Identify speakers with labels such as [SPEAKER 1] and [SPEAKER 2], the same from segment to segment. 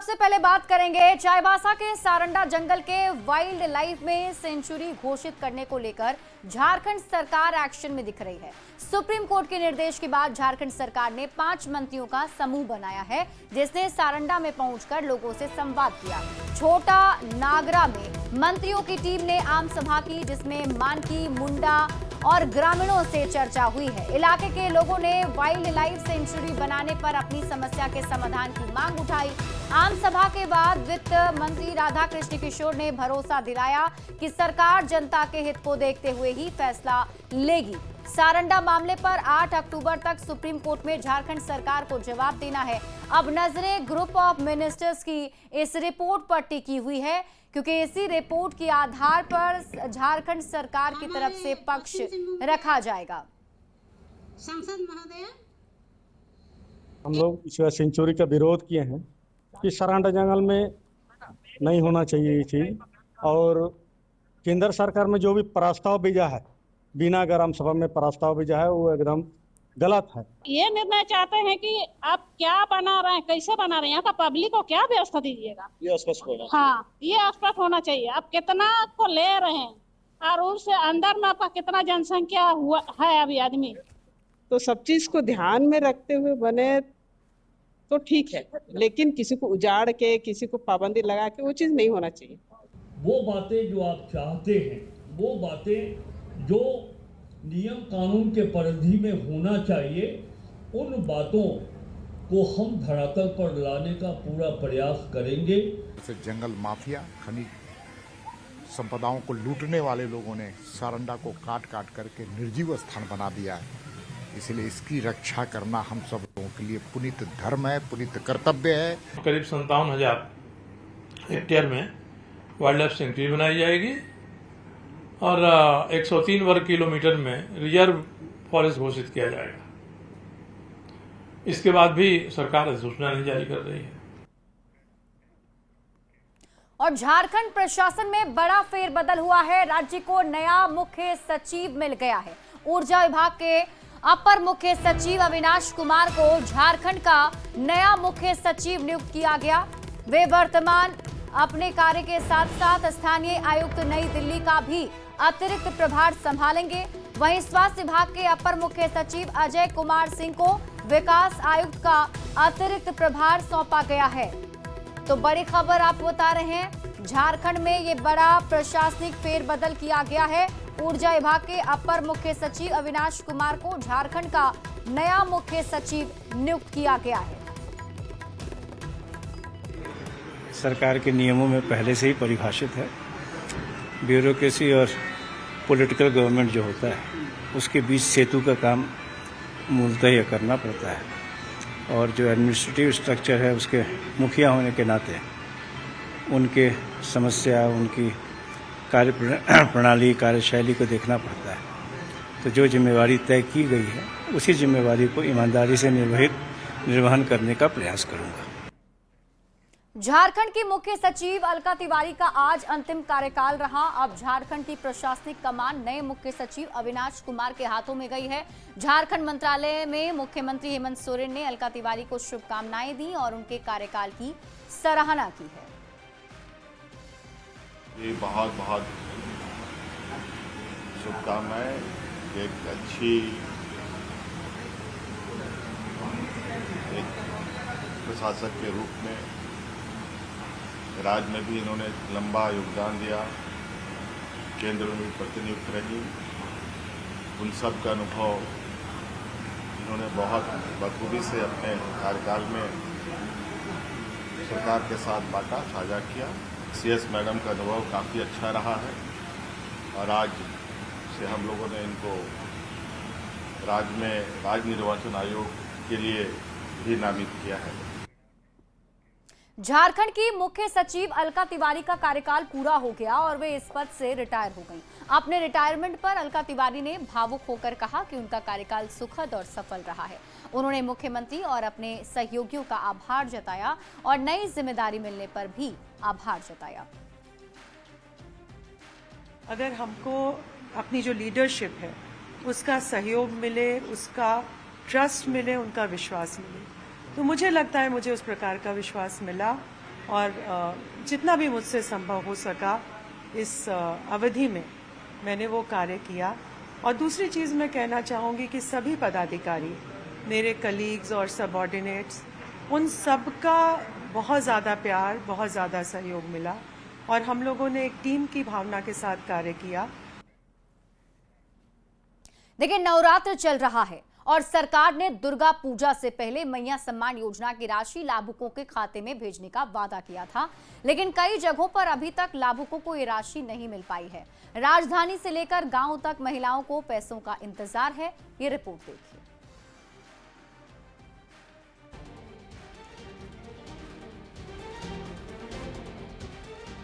[SPEAKER 1] सबसे पहले बात करेंगे चाईबासा के सारंडा जंगल के वाइल्ड लाइफ में सेंचुरी घोषित करने को लेकर झारखंड सरकार एक्शन में दिख रही है। सुप्रीम कोर्ट के निर्देश के बाद झारखंड सरकार ने 5 मंत्रियों का समूह बनाया है, जिसने सारंडा में पहुंचकर लोगों से संवाद किया। छोटा नागरा में मंत्रियों की टीम ने आम सभा की, जिसमें मानकी, मुंडा और ग्रामीणों से चर्चा हुई है। इलाके के लोगों ने वाइल्ड लाइफ सेंचुरी बनाने पर अपनी समस्या के समाधान की मांग उठाई। आम सभा के बाद वित्त मंत्री राधा कृष्ण किशोर ने भरोसा दिलाया कि सरकार जनता के हित को देखते हुए ही फैसला लेगी। सारंडा मामले पर 8 अक्टूबर तक सुप्रीम कोर्ट में झारखंड सरकार को जवाब देना है। अब नजरें ग्रुप ऑफ मिनिस्टर्स की इस रिपोर्ट पर टिकी हुई है, क्योंकि इसी रिपोर्ट के आधार पर झारखंड सरकार की तरफ से पक्ष रखा जाएगा।
[SPEAKER 2] सांसद महोदय,
[SPEAKER 3] हम लोग इस सेंचुरी का विरोध किए हैं कि सारंडा जंगल में नहीं होना चाहिए ये चीज, और केंद्र सरकार में जो भी प्रस्ताव भेजा है, बिना ग्राम सभा में प्रस्ताव भेजा है, वो एकदम गलत है।
[SPEAKER 2] ये निर्णय चाहते हैं कि आप क्या बना रहे हैं, कैसे बना रहे हैं, यहाँ का पब्लिक को क्या व्यवस्था दीजिएगा,
[SPEAKER 3] ये स्पष्ट होना।
[SPEAKER 2] हाँ, ये स्पष्ट होना चाहिए। आप कितना को ले रहे हैं और उससे अंदर में आपका कितना जनसंख्या हुआ है अभी आदमी।
[SPEAKER 4] तो सब चीज को ध्यान में रखते हुए बने तो ठीक है, लेकिन किसी को उजाड़ के, किसी को पाबंदी लगा के वो चीज नहीं होना चाहिए।
[SPEAKER 5] वो बातें जो आप चाहते हैं, वो बातें जो नियम कानून के परिधि में होना चाहिए, उन बातों को हम धरातल पर लाने का पूरा प्रयास करेंगे।
[SPEAKER 6] जंगल माफिया, खनिज संपदाओं को लूटने वाले लोगों ने सारंडा को काट काट करके निर्जीव स्थान बना दिया है। इसलिए इसकी रक्षा करना हम सब लोगों के लिए पुनीत धर्म है, पुनीत कर्तव्य है।
[SPEAKER 7] करीब 57,000 हेक्टेयर में वाइल्ड लाइफ सेंचुरी बनाई जाएगी और 103 वर्ग किलोमीटर में रिजर्व फॉरेस्ट घोषित किया जाएगा। इसके बाद भी सरकार अधिसूचना नहीं जारी कर रही है।
[SPEAKER 1] और झारखंड प्रशासन में बड़ा फेरबदल हुआ है। राज्य को नया मुख्य सचिव मिल गया है। ऊर्जा विभाग के अपर मुख्य सचिव अविनाश कुमार को झारखंड का नया मुख्य सचिव नियुक्त किया गया। वे वर्तमान अपने कार्य के साथ साथ स्थानीय आयुक्त नई दिल्ली का भी अतिरिक्त प्रभार संभालेंगे। वहीं स्वास्थ्य विभाग के अपर मुख्य सचिव अजय कुमार सिंह को विकास आयुक्त का अतिरिक्त प्रभार सौंपा गया है। तो बड़ी खबर आपको बता रहे हैं, झारखंड में ये बड़ा प्रशासनिक फेरबदल किया गया है। ऊर्जा विभाग के अपर मुख्य सचिव अविनाश कुमार को झारखंड का नया मुख्य सचिव नियुक्त किया गया है।
[SPEAKER 8] सरकार के नियमों में पहले से ही परिभाषित है, ब्यूरोक्रेसी और पॉलिटिकल गवर्नमेंट जो होता है उसके बीच सेतु का काम मूलतः यह करना पड़ता है। और जो एडमिनिस्ट्रेटिव स्ट्रक्चर है, उसके मुखिया होने के नाते उनके समस्या, उनकी कार्य प्रणाली, कार्यशैली को देखना पड़ता है। तो जो जिम्मेवारी तय की गई है, उसी जिम्मेवारी को ईमानदारी से निर्वहन करने का प्रयास करूंगा।
[SPEAKER 1] झारखंड की मुख्य सचिव अलका तिवारी का आज अंतिम कार्यकाल रहा। अब झारखंड की प्रशासनिक कमान नए मुख्य सचिव अविनाश कुमार के हाथों में गई है। झारखंड मंत्रालय में मुख्यमंत्री हेमंत सोरेन ने अलका तिवारी को शुभकामनाएं दी और उनके कार्यकाल की सराहना की है।
[SPEAKER 9] ये बहुत बहुत शुभकामनाएं। एक अच्छी प्रशासक के रूप में राज्य में भी इन्होंने लंबा योगदान दिया, केंद्र में भी प्रतिनियुक्त रही। उन सब का अनुभव इन्होंने बहुत बखूबी से अपने कार्यकाल में सरकार के साथ बांटा, साझा किया। CS मैडम का अनुभव काफ़ी अच्छा रहा है और आज से हम लोगों ने इनको राज्य में राज्य निर्वाचन आयोग के लिए भी नामित किया है।
[SPEAKER 1] झारखंड की मुख्य सचिव अलका तिवारी का कार्यकाल पूरा हो गया और वे इस पद से रिटायर हो गईं। अपने रिटायरमेंट पर अलका तिवारी ने भावुक होकर कहा कि उनका कार्यकाल सुखद और सफल रहा है। उन्होंने मुख्यमंत्री और अपने सहयोगियों का आभार जताया और नई जिम्मेदारी मिलने पर भी आभार जताया।
[SPEAKER 10] अगर हमको अपनी जो लीडरशिप है उसका सहयोग मिले, उसका ट्रस्ट मिले, उनका विश्वास मिले, तो मुझे लगता है मुझे उस प्रकार का विश्वास मिला और जितना भी मुझसे संभव हो सका इस अवधि में मैंने वो कार्य किया। और दूसरी चीज़ मैं कहना चाहूँगी कि सभी पदाधिकारी, मेरे कलीग्स और सबऑर्डिनेट्स, उन सब का बहुत ज़्यादा प्यार, बहुत ज़्यादा सहयोग मिला और हम लोगों ने एक टीम की भावना के साथ कार्य किया।
[SPEAKER 1] देखिए, नवरात्र चल रहा है और सरकार ने दुर्गा पूजा से पहले मैया सम्मान योजना की राशि लाभुकों के खाते में भेजने का वादा किया था, लेकिन कई जगहों पर अभी तक लाभुकों को ये राशि नहीं मिल पाई है। राजधानी से लेकर गांव तक महिलाओं को पैसों का इंतजार है। ये रिपोर्ट देखिए।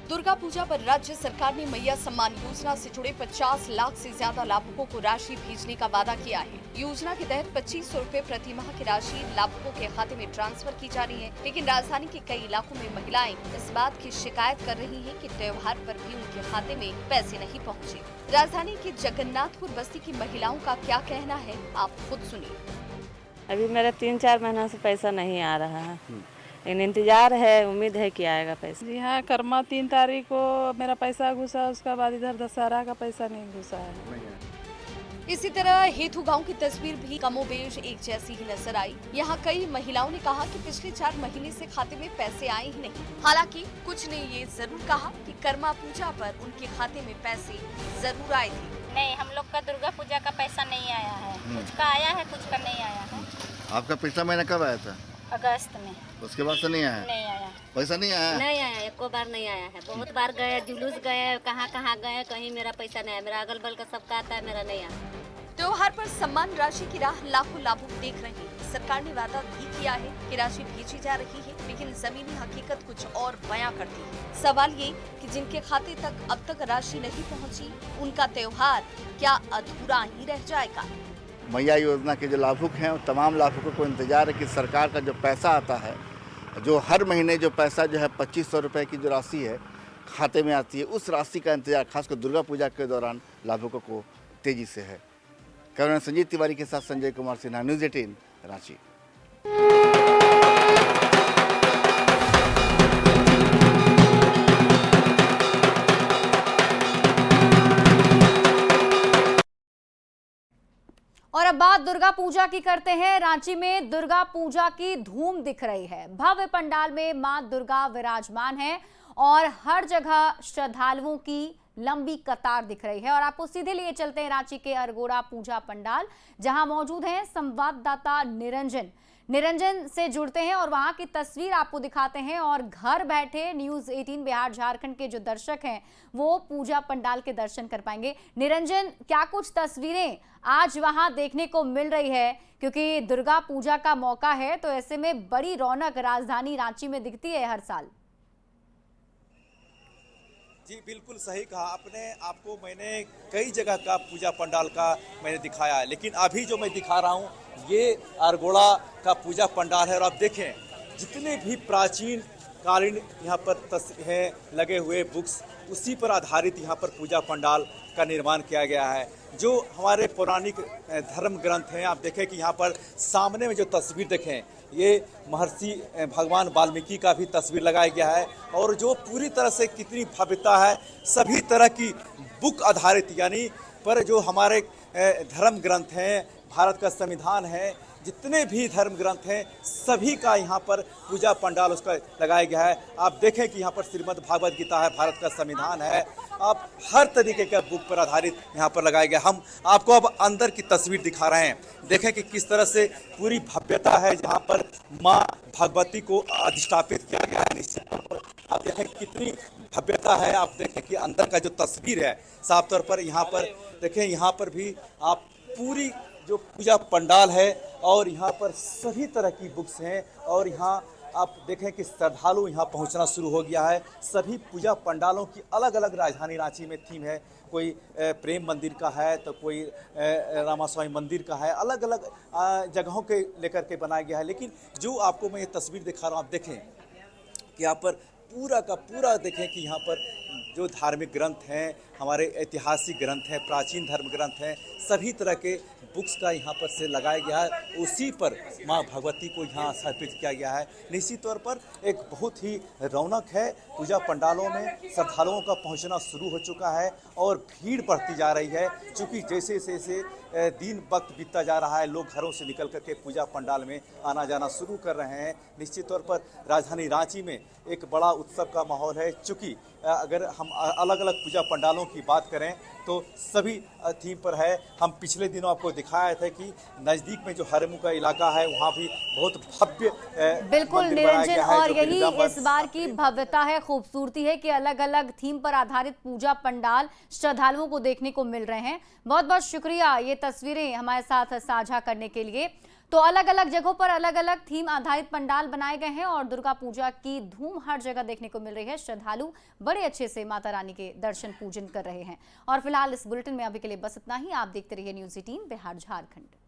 [SPEAKER 11] दुर्गा पूजा पर राज्य सरकार ने मैया सम्मान योजना से जुड़े 50 लाख से ज्यादा लाभुकों को राशि भेजने का वादा किया है। योजना के तहत 2500 रुपए प्रति माह की राशि लाभुकों के खाते में ट्रांसफर की जा रही है, लेकिन राजधानी के कई इलाकों में महिलाएं इस बात की शिकायत कर रही हैं कि त्योहार पर भी उनके खाते में पैसे नहीं पहुँचे। राजधानी के जगन्नाथपुर बस्ती की महिलाओं का क्या कहना है, आप खुद सुनिए।
[SPEAKER 12] अभी मेरा 3-4 महीना से पैसा नहीं आ रहा है, लेकिन इंतजार है, उम्मीद है कि आएगा पैसा।
[SPEAKER 2] जी हाँ, कर्मा 3 तारीख को मेरा पैसा घुसा, उसके बाद इधर दशहरा का पैसा नहीं घुसा है।
[SPEAKER 11] इसी तरह हेतु गांव की तस्वीर भी कमोबेश एक जैसी ही नजर आई। यहाँ कई महिलाओं ने कहा कि पिछले 4 महीने से खाते में पैसे आए ही नहीं। हालांकि कुछ ने ये जरूर कहा कि कर्मा पूजा पर उनके खाते में पैसे जरूर आए थे।
[SPEAKER 13] नहीं, हम लोग का दुर्गा पूजा का पैसा नहीं आया है। कुछ का आया है, कुछ का नहीं आया है।
[SPEAKER 14] आपका पिछला महीना कब आया था?
[SPEAKER 13] अगस्त में।
[SPEAKER 14] उसके बाद से नहीं आया?
[SPEAKER 13] नहीं आया।
[SPEAKER 14] पैसा नहीं आया?
[SPEAKER 13] नहीं आया, एको बार नहीं आया है। बहुत बार गए, जुलूस गए, कहाँ कहाँ गए, कहीं मेरा पैसा नहीं आया। मेरा अगल बगल का सबका आता है, मेरा नहीं आया।
[SPEAKER 11] त्योहार पर सम्मान राशि की राह लाखों लाभुक देख रहे हैं। सरकार ने वादा भी किया है कि राशि भेजी जा रही है, लेकिन जमीनी हकीकत कुछ और बयां करती है। सवाल ये कि जिनके खाते तक अब तक राशि नहीं पहुंची, उनका त्योहार क्या अधूरा ही रह जाएगा?
[SPEAKER 14] मैया योजना के जो लाभुक हैं, तमाम लाभुकों को इंतजार है कि सरकार का जो पैसा आता है, जो हर महीने जो पैसा जो है 2500 रुपये की जो राशि है खाते में आती है, उस राशि का इंतजार खासकर दुर्गा पूजा के दौरान लाभुकों को तेजी से है। कैमरा संजीव तिवारी के साथ संजय कुमार सिन्हा, न्यूज़ 18 रांची।
[SPEAKER 1] और अब बात दुर्गा पूजा की करते हैं। रांची में दुर्गा पूजा की धूम दिख रही है। भव्य पंडाल में मां दुर्गा विराजमान है और हर जगह श्रद्धालुओं की लंबी कतार दिख रही है। और आपको सीधे लिए चलते हैं रांची के अरगोड़ा पूजा पंडाल, जहां मौजूद हैं संवाददाता निरंजन से जुड़ते हैं और वहां की तस्वीर आपको दिखाते हैं। और घर बैठे न्यूज़ 18 बिहार झारखंड के जो दर्शक हैं वो पूजा पंडाल के दर्शन कर पाएंगे। निरंजन, क्या कुछ तस्वीरें आज वहां देखने को मिल रही है? क्योंकि दुर्गा पूजा का मौका है, तो ऐसे में बड़ी रौनक राजधानी रांची में दिखती है हर साल।
[SPEAKER 15] जी बिल्कुल सही कहा आपने। आपको मैंने कई जगह का पूजा पंडाल का मैंने दिखाया है, लेकिन अभी जो मैं दिखा रहा हूँ ये अरगोड़ा का पूजा पंडाल है। और आप देखें जितने भी प्राचीन कालीन यहाँ पर हैं लगे हुए बुक्स, उसी पर आधारित यहाँ पर पूजा पंडाल का निर्माण किया गया है। जो हमारे पौराणिक धर्म ग्रंथ हैं, आप देखें कि यहाँ पर सामने में जो तस्वीर देखें, ये महर्षि भगवान वाल्मीकि का भी तस्वीर लगाया गया है। और जो पूरी तरह से कितनी भव्यता है, सभी तरह की बुक आधारित, यानी पर जो हमारे धर्म ग्रंथ हैं, भारत का संविधान है, जितने भी धर्म ग्रंथ हैं सभी का यहाँ पर पूजा पंडाल उसका लगाया गया है। आप देखें कि यहाँ पर श्रीमद् भागवत गीता है, भारत का संविधान है, आप हर तरीके का बुक पर आधारित यहाँ पर लगाया गया। हम आपको अब अंदर की तस्वीर दिखा रहे हैं। देखें कि किस तरह से पूरी भव्यता है, जहाँ पर माँ भगवती को अधिष्ठापित किया गया है। निश्चित तौर पर आप देखें कितनी भव्यता है। आप देखें कि अंदर का जो तस्वीर है साफ तौर पर यहाँ पर देखें, यहाँ पर भी आप पूरी जो पूजा पंडाल है और यहाँ पर सभी तरह की बुक्स हैं। और यहाँ आप देखें कि श्रद्धालु यहाँ पहुँचना शुरू हो गया है। सभी पूजा पंडालों की अलग अलग राजधानी रांची में थीम है। कोई प्रेम मंदिर का है, तो कोई रामास्वामी मंदिर का है, अलग अलग जगहों के लेकर के बनाया गया है। लेकिन जो आपको मैं ये तस्वीर दिखा रहा हूँ, आप देखें कि यहाँ पर पूरा का पूरा देखें कि यहाँ पर जो धार्मिक ग्रंथ हैं, हमारे ऐतिहासिक ग्रंथ हैं, प्राचीन धर्म ग्रंथ हैं, सभी तरह के बुक्स का यहाँ पर से लगाया गया है। उसी पर माँ भगवती को यहाँ समर्पित किया गया है। निश्चित तौर पर एक बहुत ही रौनक है। पूजा पंडालों में श्रद्धालुओं का पहुँचना शुरू हो चुका है और भीड़ बढ़ती जा रही है, क्योंकि जैसे जैसे दिन वक्त बीतता जा रहा है, लोग घरों से निकल करके पूजा पंडाल में आना जाना शुरू कर रहे हैं। निश्चित तौर पर राजधानी रांची में एक बड़ा उत्सव का माहौल है, चूँकि अगर हम अलग अलग पूजा पंडालों की बात करें तो सभी थीम पर है। हम पिछले दिनों आपको दिखाया था कि नज़दीक में जो हरमू का इलाका है वहाँ भी बहुत भव्य
[SPEAKER 1] बिल्कुल निरंजन, और यही इस बार की भव्यता है, खूबसूरती है कि अलग अलग थीम पर आधारित पूजा पंडाल श्रद्धालुओं को देखने को मिल रहे हैं। बहुत बहुत शुक्रिया ये तस्वीरें हमारे साथ साझा करने के लिए। तो अलग अलग जगहों पर अलग अलग थीम आधारित पंडाल बनाए गए हैं और दुर्गा पूजा की धूम हर जगह देखने को मिल रही है। श्रद्धालु बड़े अच्छे से माता रानी के दर्शन पूजन कर रहे हैं। और फिलहाल इस बुलेटिन में अभी के लिए बस इतना ही। आप देखते रहिए न्यूज़ 18 बिहार झारखंड।